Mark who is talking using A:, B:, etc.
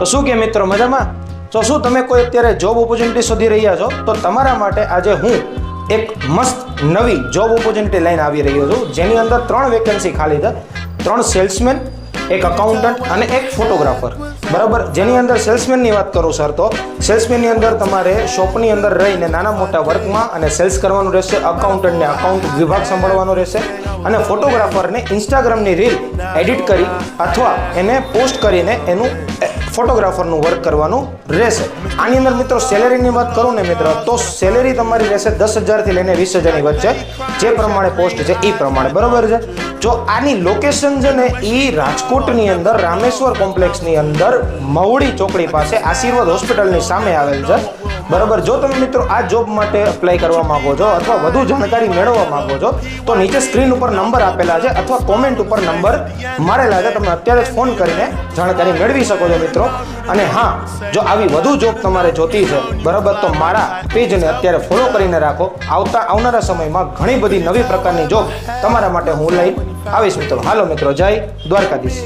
A: તો શું કે મિત્રો મજામાં? તો શું તમે કોઈ અત્યારે જોબ ઓપોર્ચ્યુનિટી શોધી રહ્યા છો? તો તમારા માટે આજે હું એક મસ્ત નવી જોબ ઓપોર્ચ્યુનિટી લઈને આવી રહ્યો છું, જેની અંદર 3 વેકેન્સી ખાલી છે. 3 સેલ્સમેન, એક અકાઉન્ટન્ટ અને એક ફોટોગ્રાફર. બરાબર. જેની અંદર સેલ્સમેનની વાત કરું સર, તો સેલ્સમેનની અંદર તમારે શોપની અંદર રહીને નાના મોટા વર્કમાં અને સેલ્સ કરવાનું રહેશે. અકાઉન્ટન્ટને અકાઉન્ટ વિભાગ સંભાળવાનો રહેશે અને ફોટોગ્રાફરને ઇન્સ્ટાગ્રામની રીલ એડિટ કરી અથવા એને પોસ્ટ કરીને એનું ફોટોગ્રાફરનું વર્ક કરવાનું રહેશે. આની અંદર મિત્રો સેલેરીની વાત કરું ને મિત્રો, તો સેલેરી તમારી રહેશે 10,000 થી લઈને 20,000ની વચ્ચે, જે પ્રમાણે પોસ્ટ છે એ પ્રમાણે. બરોબર છે. જો આની લોકેશન છે ને એ રાજકોટની અંદર રામેશ્વર કોમ્પ્લેક્સની અંદર મહુડી ચોકડી પાસે આશીર્વાદ હોસ્પિટલની સામે આવેલ છે. બરાબર. જો તમે મિત્રો આ જોબ માટે એપ્લાય કરવા માંગો છો અથવા વધુ જાણકારી મેળવવા માંગો છો તો નીચે સ્ક્રીન ઉપર નંબર આપેલા છે અથવા કોમેન્ટ ઉપર નંબર મારેલા છે. તમે અત્યારે જ ફોન કરીને જાણકારી મેળવી શકો છો મિત્રો. અને હા, જો આવી વધુ જોબ તમારે જોતી છે, બરાબર, તો મારા પેજને અત્યારે ફોલો કરીને રાખો. આવનારા સમયમાં ઘણી બધી નવી પ્રકારની જોબ તમારા માટે હું લઈ આવીશ મિત્રો. હાલો મિત્રો, જય દ્વારકાધીશ.